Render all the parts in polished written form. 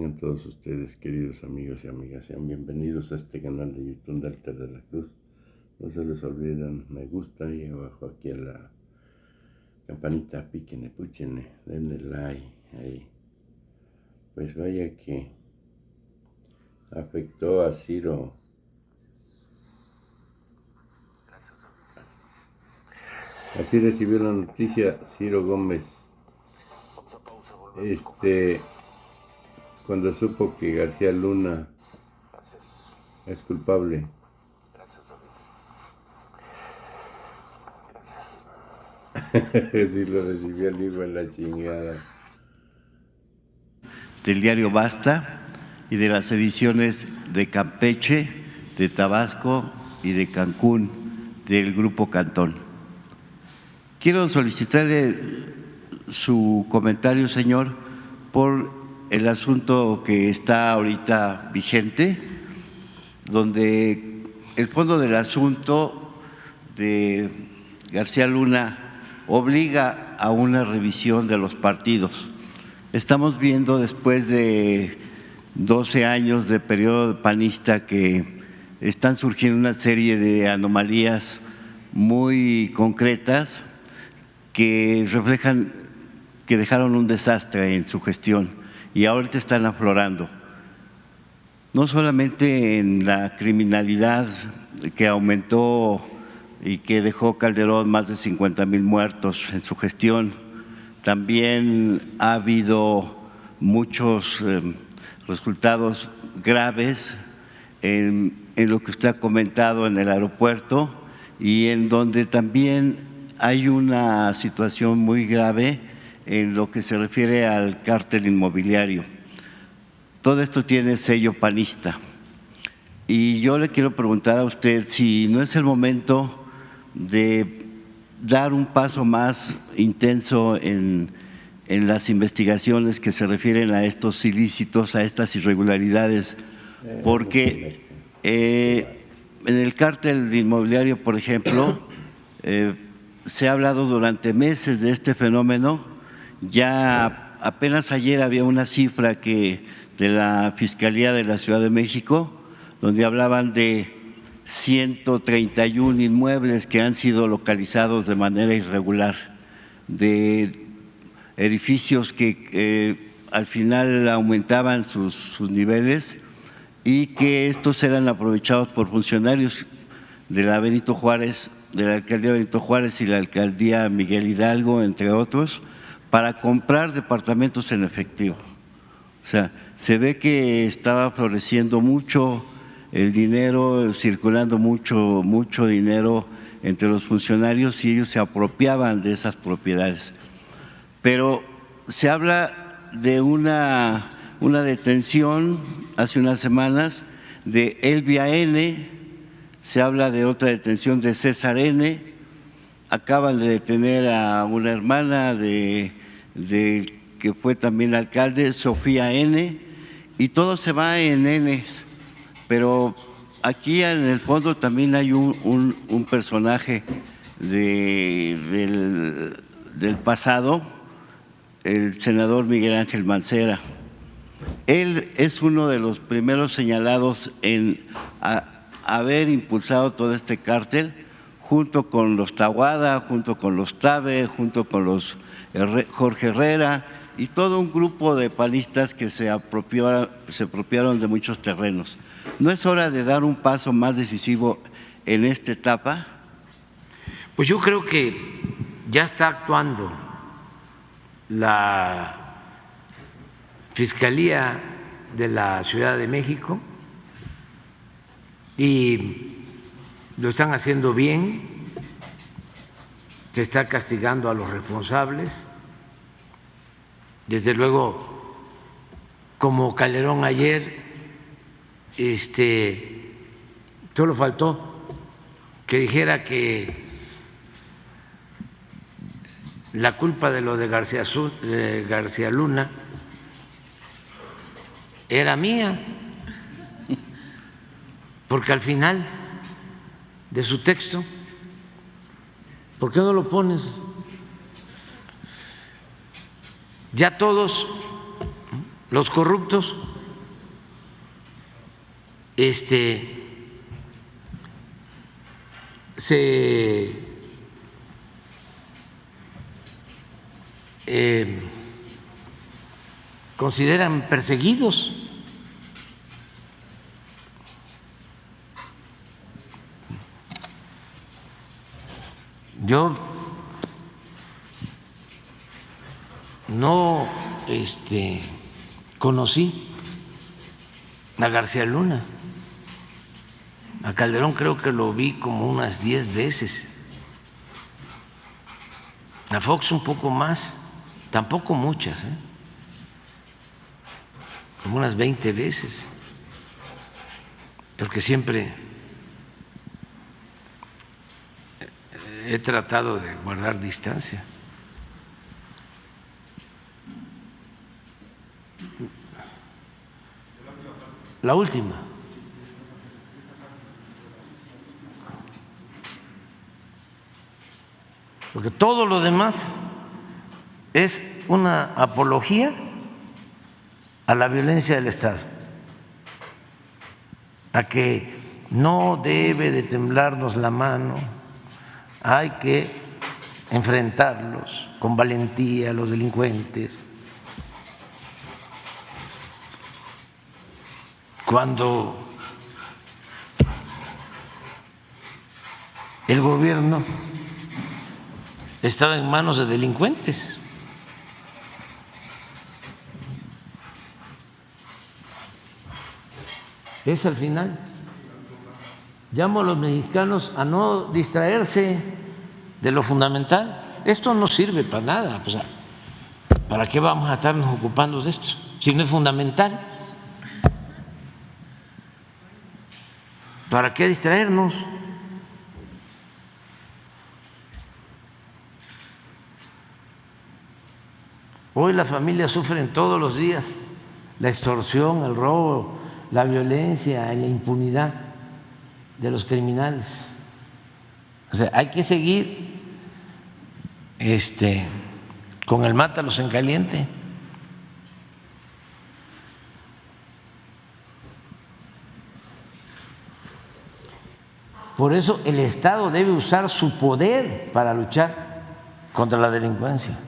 A todos ustedes, queridos amigos y amigas, sean bienvenidos a este canal de YouTube de Alter de la Cruz. No se les olviden me gusta y abajo aquí a la campanita, píquenle, púchenle, denle like ahí. Pues vaya que afectó a Ciro. Así recibió la noticia Ciro Gómez. Cuando supo que García Luna es culpable. Sí, lo recibió el hijo en la chingada. Del diario Basta y de las ediciones de Campeche, de Tabasco y de Cancún del Grupo Cantón. Quiero solicitarle su comentario, señor, por el asunto que está ahorita vigente, donde el fondo del asunto de García Luna obliga a una revisión de los partidos. Estamos viendo después de 12 años de periodo panista que están surgiendo una serie de anomalías muy concretas que reflejan que dejaron un desastre en su gestión y ahorita están aflorando. No solamente en la criminalidad que aumentó y que dejó Calderón más de 50,000 muertos en su gestión, también ha habido muchos resultados graves en lo que usted ha comentado en el aeropuerto y en donde también hay una situación muy grave en lo que se refiere al cártel inmobiliario. Todo esto tiene sello panista y yo le quiero preguntar a usted si no es el momento de dar un paso más intenso en las investigaciones que se refieren a estos ilícitos, a estas irregularidades, porque en el cártel inmobiliario, por ejemplo, se ha hablado durante meses de este fenómeno. Ya apenas ayer había una cifra de la Fiscalía de la Ciudad de México, donde hablaban de 131 inmuebles que han sido localizados de manera irregular, de edificios que al final aumentaban sus niveles y que estos eran aprovechados por funcionarios de la Benito Juárez, de la alcaldía Benito Juárez y la alcaldía Miguel Hidalgo, entre otros, para comprar departamentos en efectivo. O sea, se ve que estaba floreciendo mucho el dinero, circulando mucho dinero entre los funcionarios y ellos se apropiaban de esas propiedades. Pero se habla de una detención hace unas semanas de Elvia N., se habla de otra detención de César N., acaban de detener a una hermana de que fue también alcalde, Sofía N., y todo se va en N. Pero aquí en el fondo también hay un personaje del pasado, el senador Miguel Ángel Mancera. Él es uno de los primeros señalados en haber impulsado todo este cártel, junto con los Tahuada, junto con los Tabe, junto con los Jorge Herrera y todo un grupo de panistas que se apropiaron de muchos terrenos. ¿No es hora de dar un paso más decisivo en esta etapa? Pues yo creo que ya está actuando la Fiscalía de la Ciudad de México y lo están haciendo bien, se está castigando a los responsables. Desde luego, como Calderón ayer, solo faltó que dijera que la culpa de lo de García Luna era mía, porque al final de su texto, ¿por qué no lo pones? Ya todos los corruptos se consideran perseguidos. Yo no conocí a García Luna. A Calderón creo que lo vi como unas 10 veces. A Fox un poco más, tampoco muchas, como unas 20 veces, porque siempre he tratado de guardar distancia. La última. Porque todo lo demás es una apología a la violencia del Estado, a que no debe de temblarnos la mano, hay que enfrentarlos con valentía a los delincuentes. Cuando el gobierno estaba en manos de delincuentes. Es al final. Llamo a los mexicanos a no distraerse de lo fundamental. Esto no sirve para nada. O sea, ¿para qué vamos a estarnos ocupando de esto si no es fundamental? ¿Para qué distraernos? Hoy las familias sufren todos los días la extorsión, el robo, la violencia, la impunidad de los criminales. O sea, hay que seguir con el mátalos en caliente. Por eso el Estado debe usar su poder para luchar contra la delincuencia.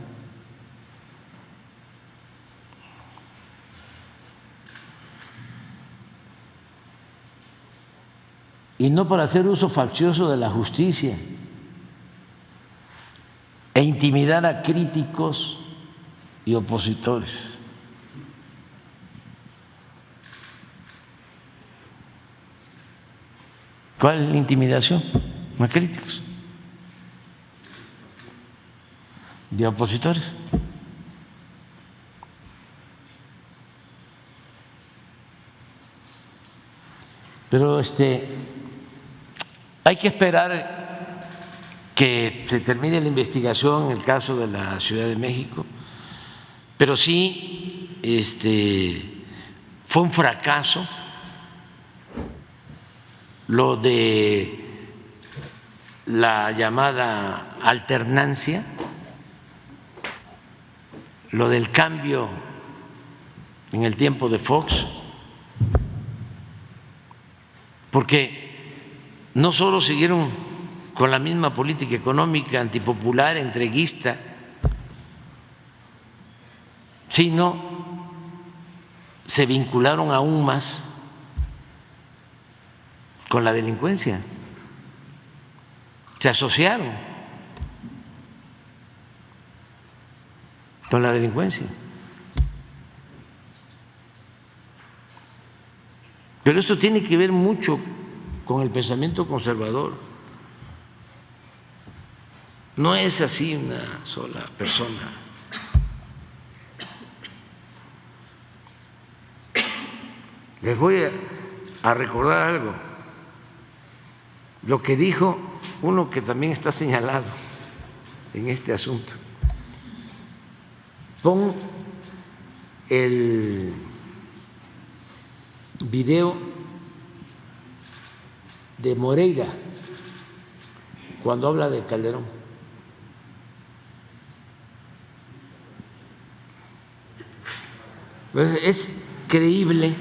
Y no para hacer uso faccioso de la justicia e intimidar a críticos y opositores. ¿Cuál es la intimidación? A críticos y opositores. Pero hay que esperar que se termine la investigación en el caso de la Ciudad de México, pero sí fue un fracaso lo de la llamada alternancia, lo del cambio en el tiempo de Fox, porque no solo siguieron con la misma política económica antipopular, entreguista, sino se vincularon aún más con la delincuencia, se asociaron con la delincuencia. Pero eso tiene que ver mucho con el pensamiento conservador. No es así una sola persona. Les voy a recordar algo, lo que dijo uno que también está señalado en este asunto. Pon el video de Moreira cuando habla de Calderón. Pues es creíble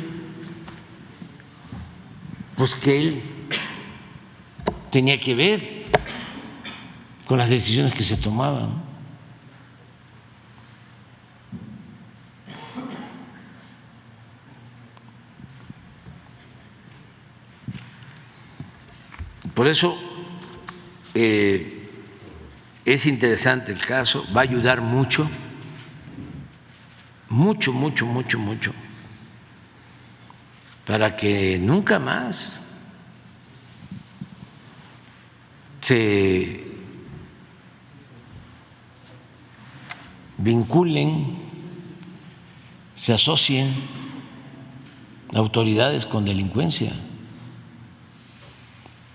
pues que él tenía que ver con las decisiones que se tomaban. Por eso es interesante el caso, va a ayudar mucho, mucho, mucho, mucho, mucho, para que nunca más se vinculen, se asocien autoridades con delincuencia.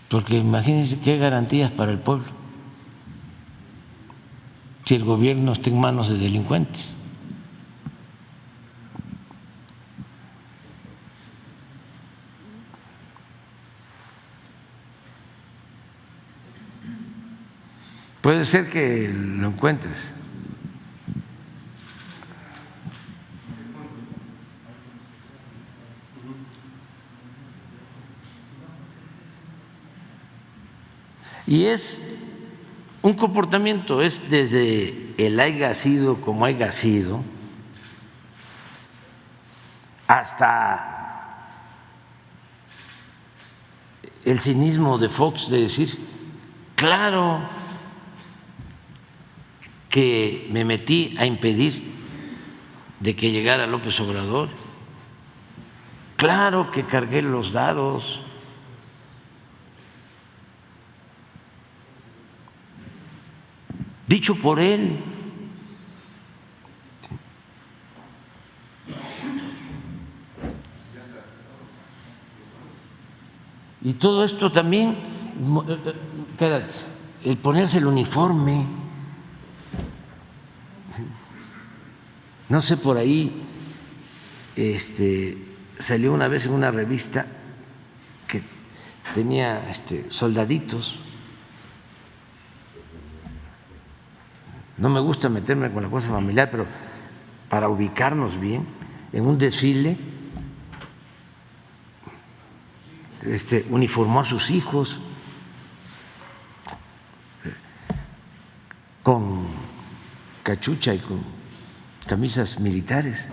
Porque imagínense qué garantías para el pueblo si el gobierno está en manos de delincuentes. Puede ser que lo encuentres. Y es un comportamiento, es desde el haya sido como haya sido, hasta el cinismo de Fox de decir, claro que me metí a impedir de que llegara López Obrador, claro que cargué los dados. Dicho por él. Y todo esto también, espérate, el ponerse el uniforme. No sé, por ahí salió una vez en una revista que tenía soldaditos. No me gusta meterme con la cosa familiar, pero para ubicarnos bien, en un desfile uniformó a sus hijos con cachucha y con camisas militares.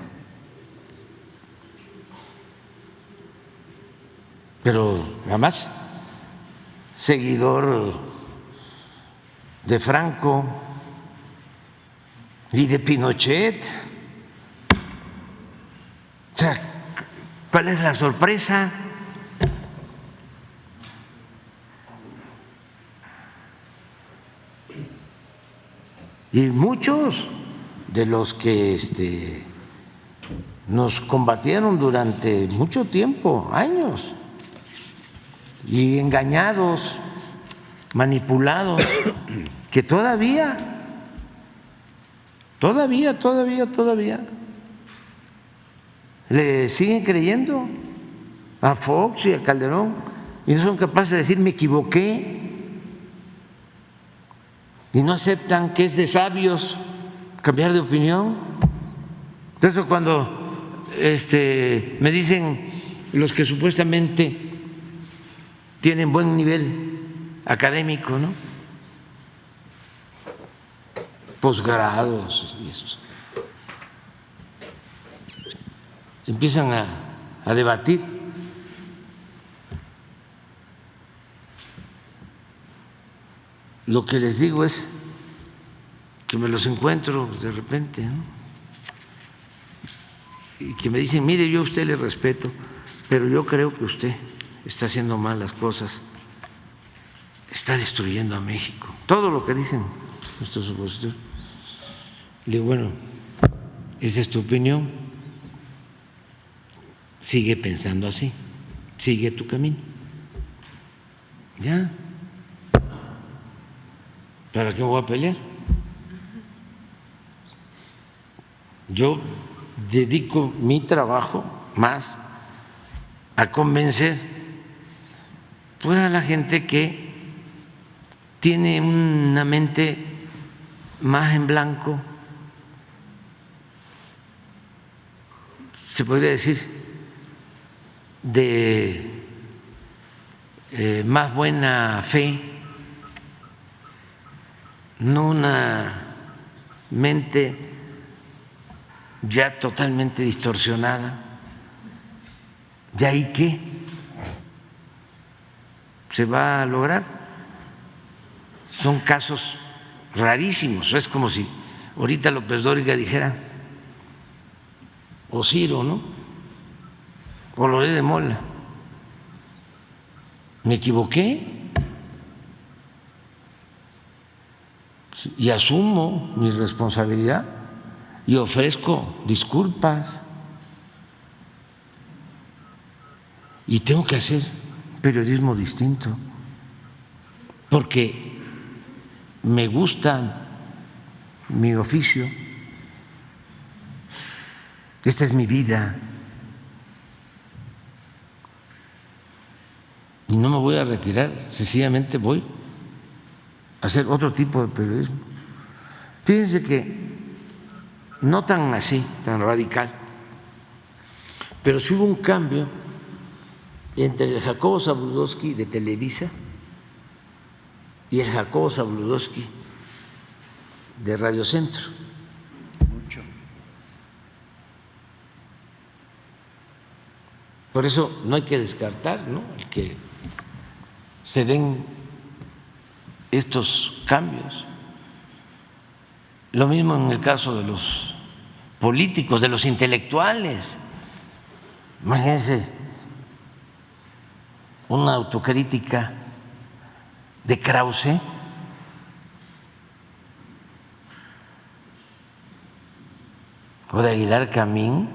Pero además, seguidor de Franco y de Pinochet. O sea, ¿cuál es la sorpresa? Y muchos de los que nos combatieron durante mucho tiempo, años, y engañados, manipulados, que todavía le siguen creyendo a Fox y a Calderón y no son capaces de decir me equivoqué, y no aceptan que es de sabios cambiar de opinión. Entonces cuando me dicen los que supuestamente tienen buen nivel académico, ¿no?, posgrados y eso, empiezan a debatir. Lo que les digo es que me los encuentro de repente, ¿no?, y que me dicen, mire, yo a usted le respeto, pero yo creo que usted está haciendo mal las cosas, está destruyendo a México. Todo lo que dicen nuestros opositores. Le digo, bueno, esa es tu opinión, sigue pensando así, sigue tu camino. Ya, ¿para qué me voy a pelear? Yo dedico mi trabajo más a convencer pues a la gente que tiene una mente más en blanco, se podría decir, de más buena fe, no una mente ya totalmente distorsionada. ¿Y ahí qué se va a lograr? Son casos rarísimos. Es como si ahorita López Dóriga dijera, o Ciro, ¿no? O Loret de Mola, me equivoqué y asumo mi responsabilidad y ofrezco disculpas y tengo que hacer periodismo distinto porque me gusta mi oficio, esta es mi vida y no me voy a retirar, sencillamente voy a hacer otro tipo de periodismo. Fíjense que no tan así, tan radical, pero sí hubo un cambio entre el Jacobo Zabludovsky de Televisa y el Jacobo Zabludovsky de Radio Centro. Mucho. Por eso no hay que descartar, ¿no?, el que se den estos cambios. Lo mismo en el caso de los políticos, de los intelectuales. Imagínense una autocrítica de Krause, o de Aguilar Camín.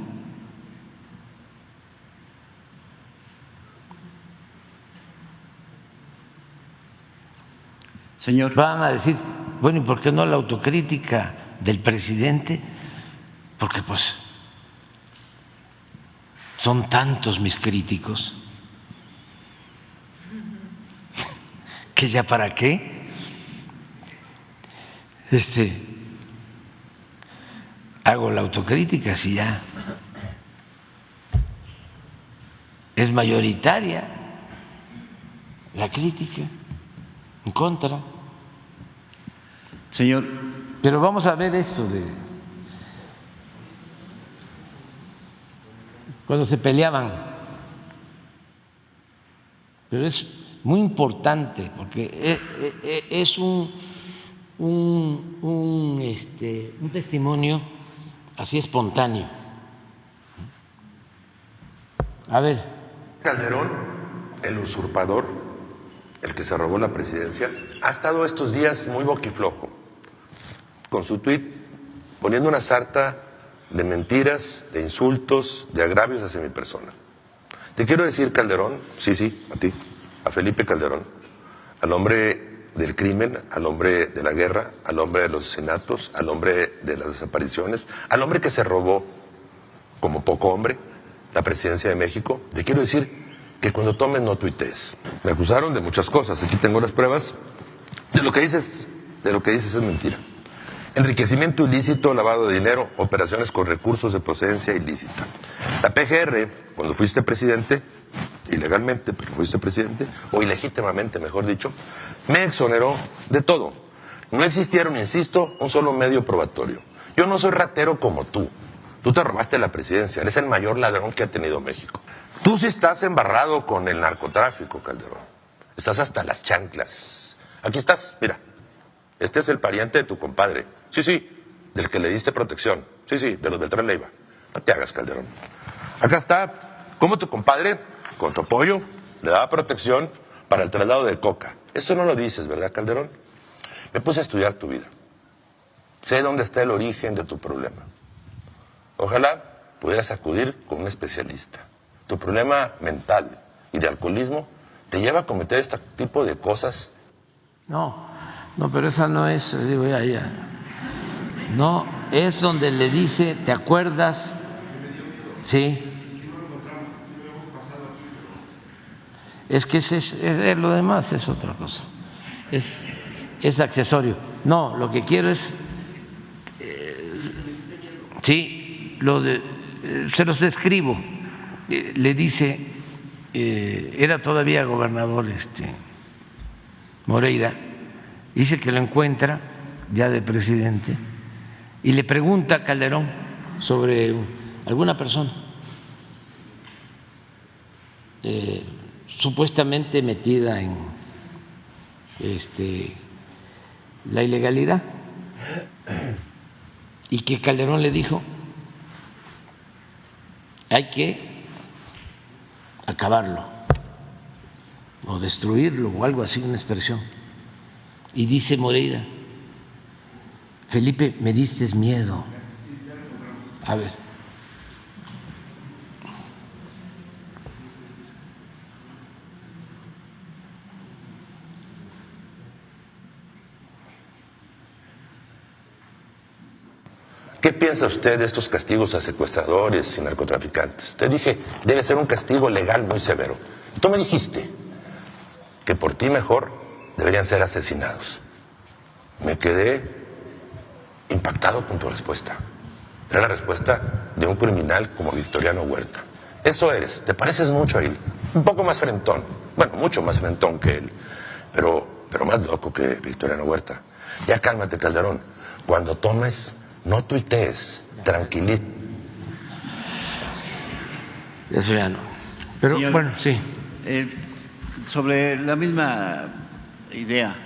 Señor. Van a decir, bueno, ¿y por qué no la autocrítica del presidente? Porque pues son tantos mis críticos que ya para qué hago la autocrítica si ya es mayoritaria la crítica en contra. Señor. Pero vamos a ver esto de cuando se peleaban. Pero es muy importante porque es un testimonio así espontáneo. A ver. Calderón, el usurpador, el que se robó la presidencia, ha estado estos días muy boquiflojo con su tuit poniendo una sarta de mentiras, de insultos, de agravios hacia mi persona. Te quiero decir, Calderón, sí, a ti, a Felipe Calderón, al hombre del crimen, al hombre de la guerra, al hombre de los asesinatos, al hombre de las desapariciones, al hombre que se robó, como poco hombre, la presidencia de México. Te quiero decir que cuando tomes no tuitees. Me acusaron de muchas cosas, aquí tengo las pruebas. De lo que dices es mentira. Enriquecimiento ilícito, lavado de dinero, operaciones con recursos de procedencia ilícita. La PGR, cuando fuiste presidente, ilegalmente, pero fuiste presidente, o ilegítimamente, mejor dicho, me exoneró de todo. No existieron, insisto, un solo medio probatorio. Yo no soy ratero como tú. Tú te robaste la presidencia, eres el mayor ladrón que ha tenido México. Tú sí estás embarrado con el narcotráfico, Calderón. Estás hasta las chanclas. Aquí estás, mira. Este es el pariente de tu compadre. Sí, del que le diste protección. Sí, de los Beltrán Leiva. No te hagas, Calderón. Acá está, como tu compadre, con tu apoyo, le daba protección para el traslado de coca. Eso no lo dices, ¿verdad, Calderón? Me puse a estudiar tu vida. Sé dónde está el origen de tu problema. Ojalá pudieras acudir con un especialista. Tu problema mental y de alcoholismo te lleva a cometer este tipo de cosas. No, pero esa no es, digo, ya. No, es donde le dice, ¿te acuerdas? Sí. Es que lo demás es otra cosa. Es accesorio. No, lo que quiero es, sí, lo de se los describo. Le dice, era todavía gobernador Moreira, dice que lo encuentra ya de presidente y le pregunta a Calderón sobre alguna persona supuestamente metida en la ilegalidad, y que Calderón le dijo: hay que acabarlo o destruirlo o algo así, una expresión. Y dice Moreira: Felipe, me diste miedo. A ver. ¿Qué piensa usted de estos castigos a secuestradores y narcotraficantes? Te dije, debe ser un castigo legal muy severo. Tú me dijiste que por ti mejor deberían ser asesinados. Me quedé impactado con tu respuesta. Era la respuesta de un criminal como Victoriano Huerta. Eso eres, te pareces mucho a él. Un poco más frentón, bueno, mucho más frentón que él, pero más loco que Victoriano Huerta. Ya cálmate, Calderón. Cuando tomes, no tuitees, tranquilízate. Eso ya no. Pero Señor, bueno, sí. Sobre la misma idea,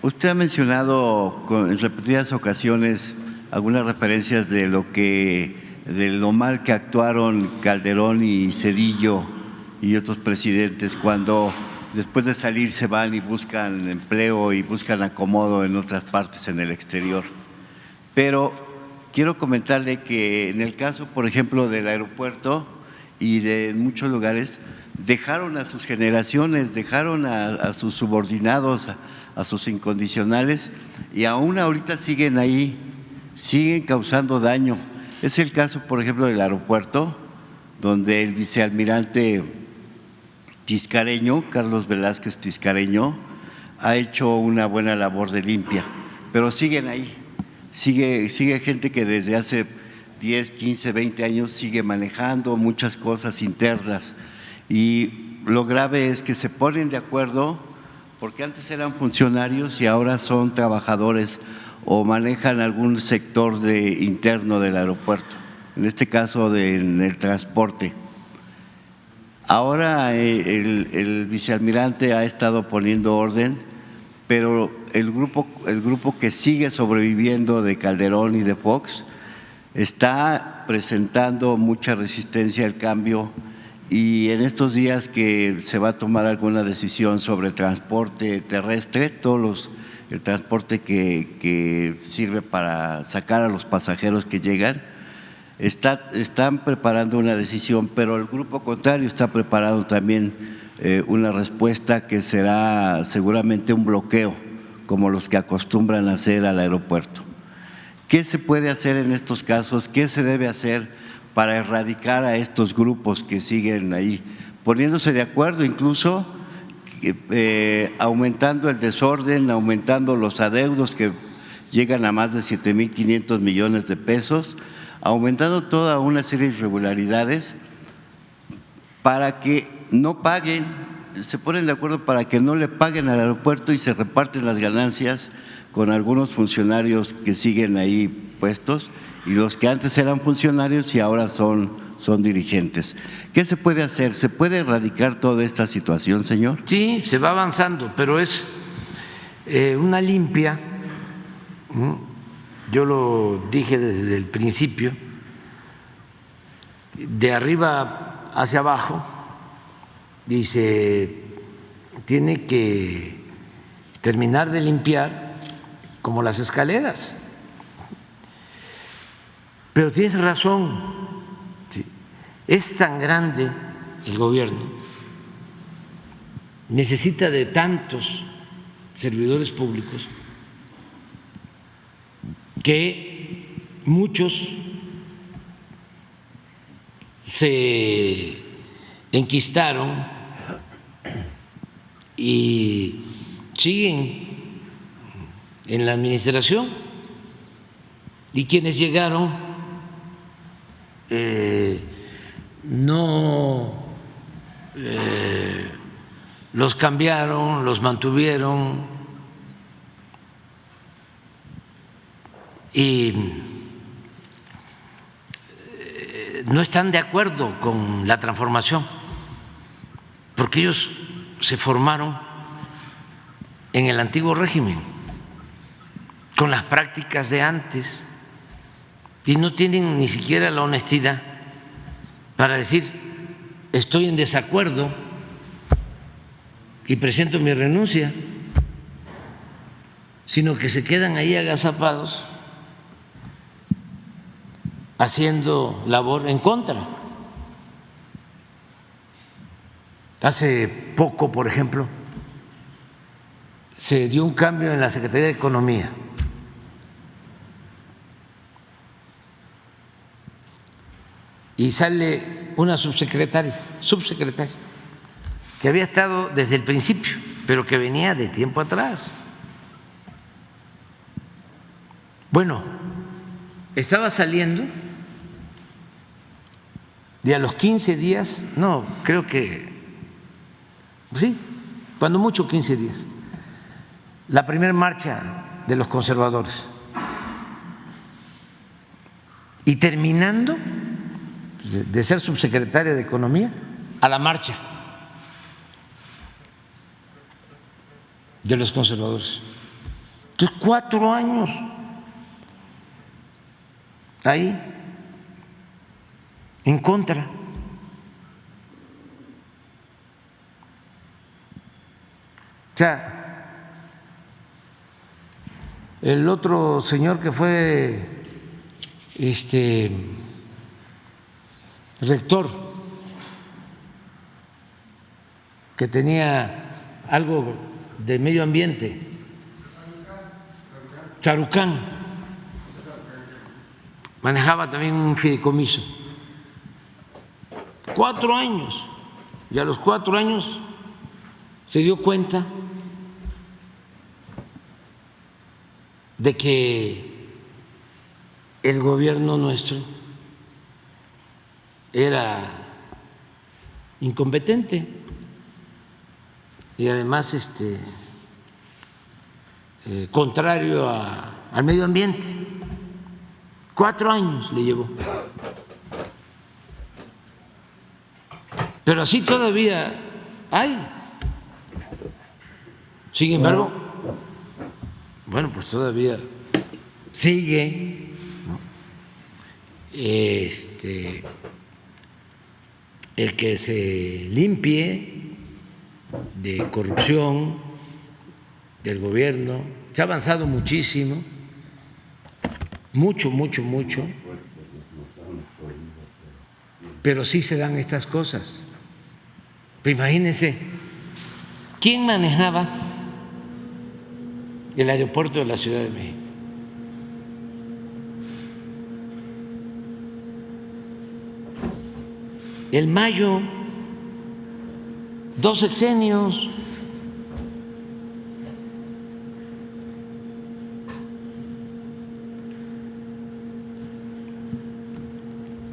usted ha mencionado en repetidas ocasiones algunas referencias de lo mal que actuaron Calderón y Zedillo y otros presidentes cuando después de salir se van y buscan empleo y buscan acomodo en otras partes en el exterior. Pero quiero comentarle que en el caso, por ejemplo, del aeropuerto y de muchos lugares, dejaron a sus generaciones, dejaron a sus subordinados, a sus incondicionales, y aún ahorita siguen ahí, siguen causando daño. Es el caso, por ejemplo, del aeropuerto, donde el vicealmirante Tiscareño, Carlos Velázquez Tiscareño, ha hecho una buena labor de limpia, pero siguen ahí. Sigue gente que desde hace 10, 15, 20 años sigue manejando muchas cosas internas, y lo grave es que se ponen de acuerdo porque antes eran funcionarios y ahora son trabajadores o manejan algún sector interno del aeropuerto, en este caso en el transporte. Ahora el vicealmirante ha estado poniendo orden, pero el grupo que sigue sobreviviendo de Calderón y de Fox está presentando mucha resistencia al cambio, y en estos días que se va a tomar alguna decisión sobre transporte terrestre, el transporte que sirve para sacar a los pasajeros que llegan, están preparando una decisión, pero el grupo contrario está preparando también una respuesta que será seguramente un bloqueo, como los que acostumbran a hacer al aeropuerto. ¿Qué se puede hacer en estos casos? ¿Qué se debe hacer para erradicar a estos grupos que siguen ahí, poniéndose de acuerdo, incluso aumentando el desorden, aumentando los adeudos que llegan a más de 7,500 millones de pesos, aumentando toda una serie de irregularidades para que no paguen, se ponen de acuerdo para que no le paguen al aeropuerto y se reparten las ganancias con algunos funcionarios que siguen ahí puestos y los que antes eran funcionarios y ahora son dirigentes? ¿Qué se puede hacer? ¿Se puede erradicar toda esta situación, señor? Sí, se va avanzando, pero es una limpia. Yo lo dije desde el principio, de arriba hacia abajo, y se tiene que terminar de limpiar como las escaleras. Pero tienes razón, sí, es tan grande el gobierno, necesita de tantos servidores públicos que muchos se enquistaron y siguen en la administración, y quienes llegaron no los cambiaron, los mantuvieron y no están de acuerdo con la transformación, porque ellos se formaron en el antiguo régimen, con las prácticas de antes, y no tienen ni siquiera la honestidad para decir estoy en desacuerdo y presento mi renuncia, sino que se quedan ahí agazapados haciendo labor en contra. Hace poco, por ejemplo, se dio un cambio en la Secretaría de Economía. Y sale una subsecretaria, que había estado desde el principio, pero que venía de tiempo atrás. Bueno, estaba saliendo y a los 15 días, no, creo que sí, cuando mucho 15 días, la primera marcha de los conservadores. Y terminando de ser subsecretaria de Economía, a la marcha de los conservadores. Entonces, 4 años ahí en contra. O sea, el otro señor que fue rector, que tenía algo de medio ambiente, Charucán, manejaba también un fideicomiso. 4 años, y a los 4 años se dio cuenta de que el gobierno nuestro era incompetente y además contrario al medio ambiente. 4 años le llevó. Pero así todavía hay. Sin embargo, bueno, pues todavía sigue, ¿no?, el que se limpie de corrupción del gobierno. Se ha avanzado muchísimo, mucho, pero sí se dan estas cosas. Pero imagínense, ¿quién manejaba el aeropuerto de la Ciudad de México? El Mayo, 2 sexenios.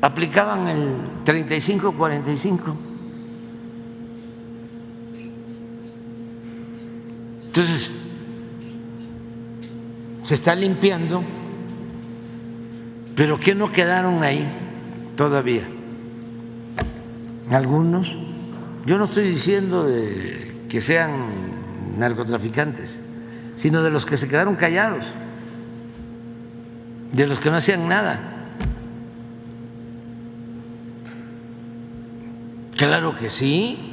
Aplicaban el 35-45. Entonces, se está limpiando, pero ¿qué no quedaron ahí todavía? Algunos, yo no estoy diciendo de que sean narcotraficantes, sino de los que se quedaron callados, de los que no hacían nada. Claro que sí.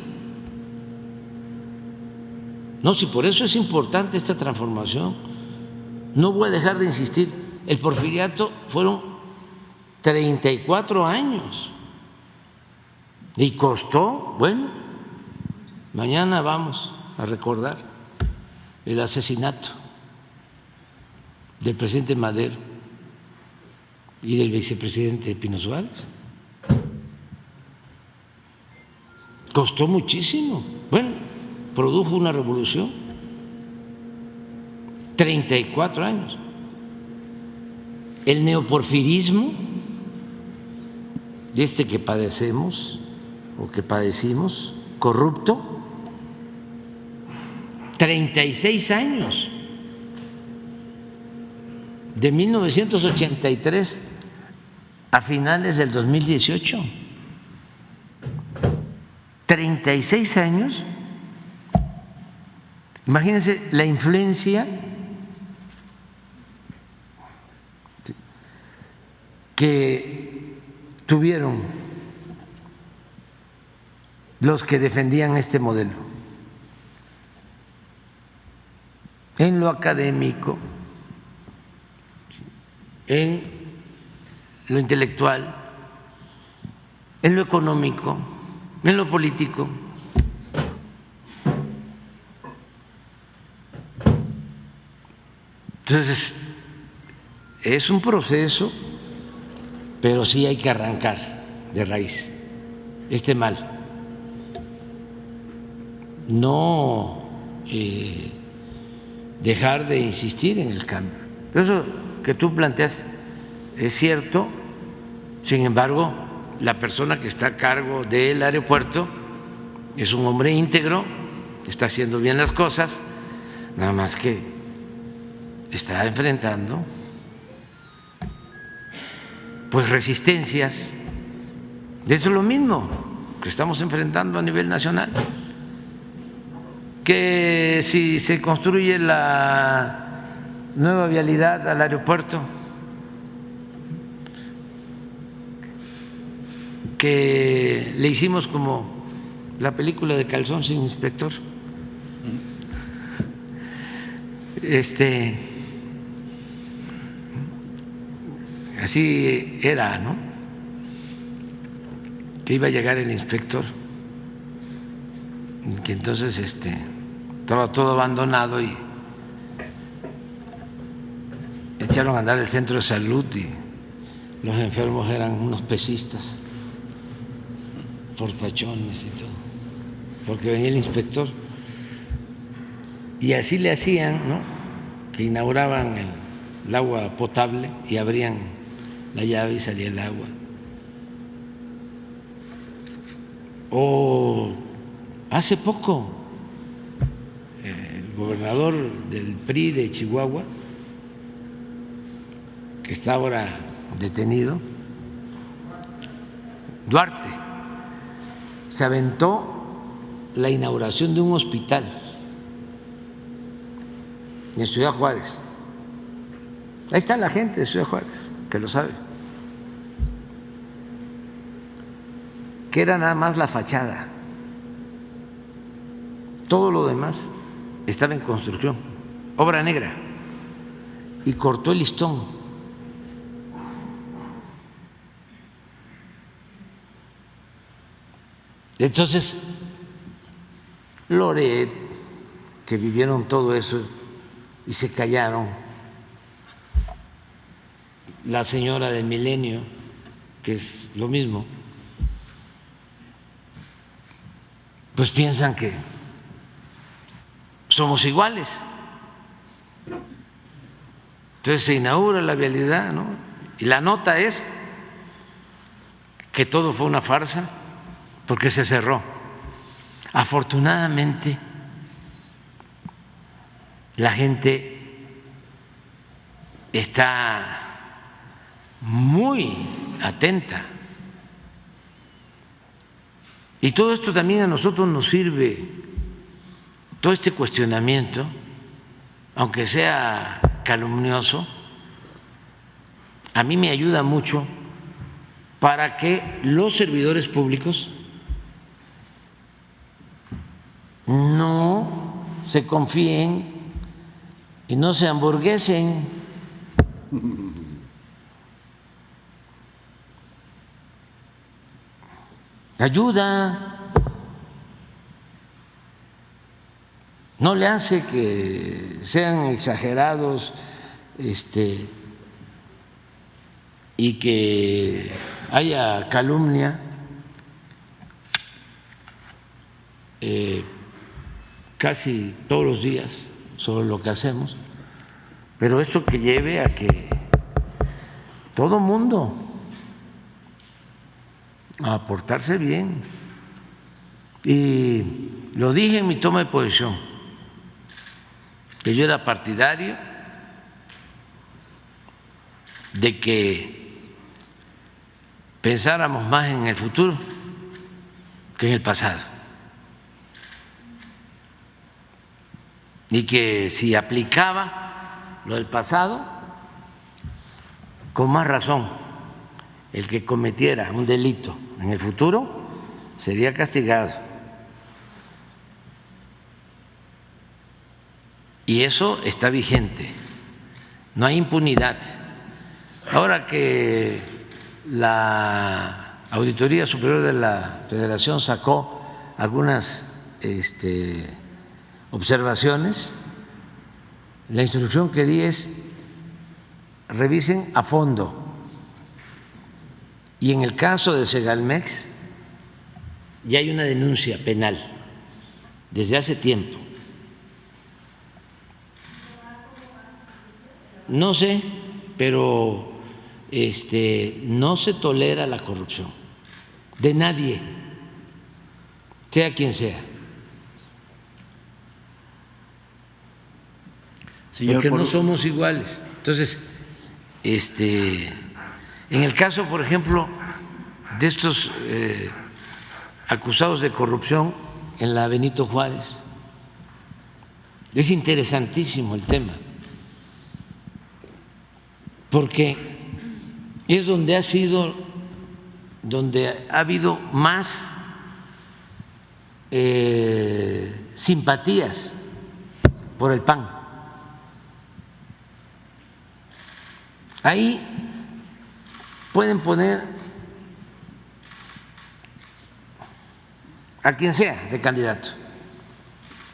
No, si por eso es importante esta transformación. No voy a dejar de insistir. El porfiriato fueron 34 años y costó, bueno, mañana vamos a recordar el asesinato del presidente Madero y del vicepresidente Pino Suárez. Costó muchísimo. Bueno, produjo una revolución. 34 años. El neoporfirismo que padecemos o que padecimos, corrupto, 36 años, de 1983 a finales del 2018, 36 años. Imagínense la influencia que tuvieron los que defendían este modelo en lo académico, en lo intelectual, en lo económico, en lo político. Entonces, es un proceso, pero sí hay que arrancar de raíz este mal. No dejar de insistir en el cambio. Eso que tú planteas es cierto, sin embargo, la persona que está a cargo del aeropuerto es un hombre íntegro, está haciendo bien las cosas, nada más que está enfrentando pues resistencias. Eso es lo mismo que estamos enfrentando a nivel nacional. Que si se construye la nueva vialidad al aeropuerto, que le hicimos como la película de Calzón sin inspector, así era, ¿no? Que iba a llegar el inspector, que entonces estaba todo abandonado y echaron a andar el centro de salud y los enfermos eran unos pesistas, fortachones y todo, porque venía el inspector. Y así le hacían, ¿no? Que inauguraban el agua potable y abrían la llave y salía el agua. O hace poco el gobernador del PRI de Chihuahua, que está ahora detenido, Duarte, se aventó la inauguración de un hospital en Ciudad Juárez. Ahí está la gente de Ciudad Juárez, que lo sabe, que era nada más la fachada, todo lo demás estaba en construcción, obra negra, y cortó el listón. Entonces, Loret, que vivieron todo eso y se callaron, la señora del Milenio, que es lo mismo, pues piensan que somos iguales. Entonces se inaugura la vialidad, ¿no? Y la nota es que todo fue una farsa porque se cerró. Afortunadamente, la gente está muy atenta. Y todo esto también a nosotros nos sirve, todo este cuestionamiento, aunque sea calumnioso, a mí me ayuda mucho para que los servidores públicos no se confíen y no se hamburguesen. Ayuda, no le hace que sean exagerados y que haya calumnia. Casi todos los días sobre lo que hacemos, pero esto que lleve a que todo mundo a portarse bien. Y lo dije en mi toma de posición, que yo era partidario de que pensáramos más en el futuro que en el pasado. Y que si aplicaba lo del pasado, con más razón, el que cometiera un delito en el futuro sería castigado. Y eso está vigente, no hay impunidad. Ahora que la Auditoría Superior de la Federación sacó algunas observaciones, la instrucción que di es: revisen a fondo. Y en el caso de Segalmex ya hay una denuncia penal desde hace tiempo. No sé, pero no se tolera la corrupción de nadie, sea quien sea. Porque no somos iguales. Entonces, en el caso, por ejemplo, de estos acusados de corrupción en la Benito Juárez, es interesantísimo el tema, porque es donde ha habido más simpatías por el PAN. Ahí pueden poner a quien sea de candidato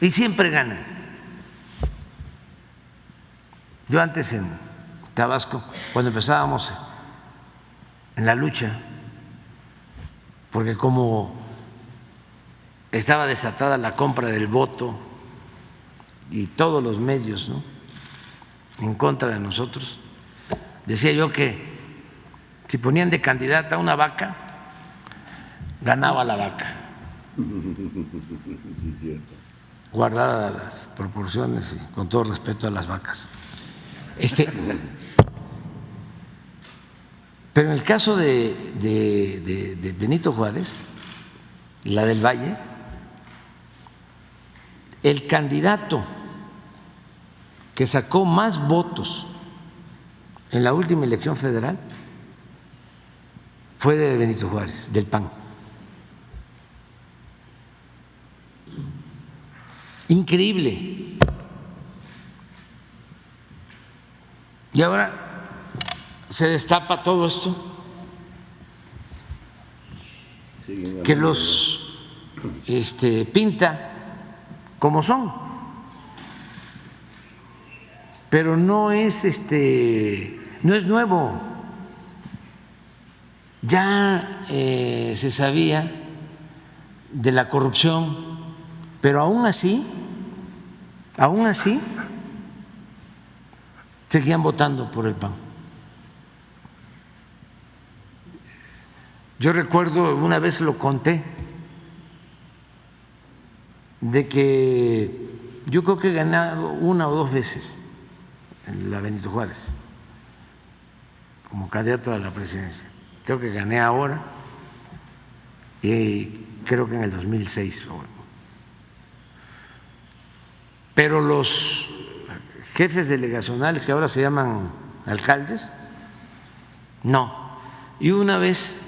y siempre ganan. Yo antes en Tabasco, cuando empezábamos en la lucha, porque como estaba desatada la compra del voto y todos los medios, ¿no?, en contra de nosotros, decía yo que si ponían de candidata a una vaca, ganaba la vaca. Sí, es cierto. Guardadas las proporciones y con todo respeto a las vacas. Pero en el caso de Benito Juárez, la del Valle, el candidato que sacó más votos en la última elección federal fue de Benito Juárez, del PAN. Increíble. Y ahora se destapa todo esto, que los pinta como son, pero no es no es nuevo. Ya se sabía de la corrupción, pero aún así seguían votando por el PAN. Yo recuerdo, una vez lo conté, de que yo creo que he ganado una o dos veces en la Benito Juárez como candidato a la presidencia. Creo que gané ahora y creo que en el 2006. Pero los jefes delegacionales, que ahora se llaman alcaldes, no. Y una vez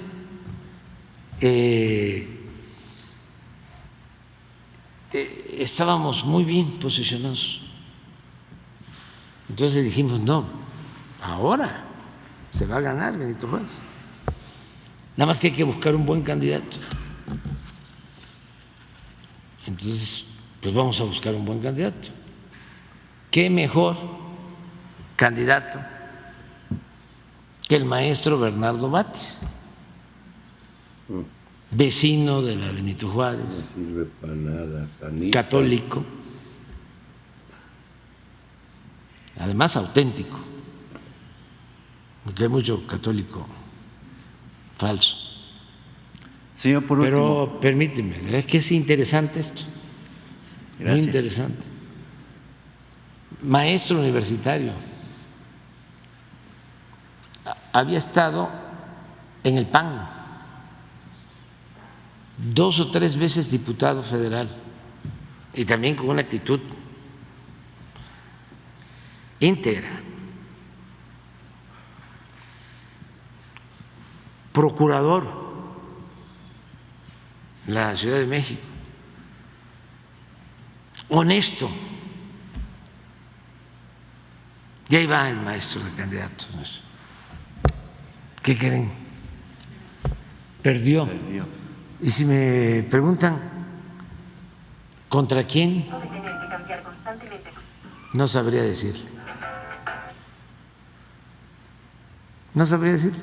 estábamos muy bien posicionados. Entonces dijimos, no, ahora se va a ganar Benito Juárez. Nada más que hay que buscar un buen candidato. Entonces, pues vamos a buscar un buen candidato. ¿Qué mejor candidato que el maestro Bernardo Batis, vecino de la Benito Juárez, no sirve para nada, panista, católico, además auténtico, porque hay mucho católico falso. Señor, por último. Pero permíteme, es que es interesante esto. Gracias. Muy interesante. Maestro universitario. Había estado en el PAN, 2 o 3 veces diputado federal, y también con una actitud íntegra. Procurador en la Ciudad de México, honesto. Y ahí va el maestro de candidato. ¿Qué creen? Perdió. Y si me preguntan contra quién, no sabría decirle. No sabría decirle.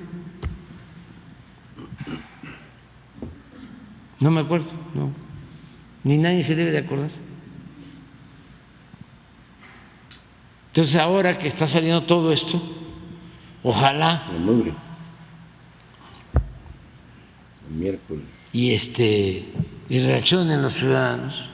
No me acuerdo, no. Ni nadie se debe de acordar. Entonces, ahora que está saliendo todo esto, ojalá La mugre. El miércoles. y reaccionen los ciudadanos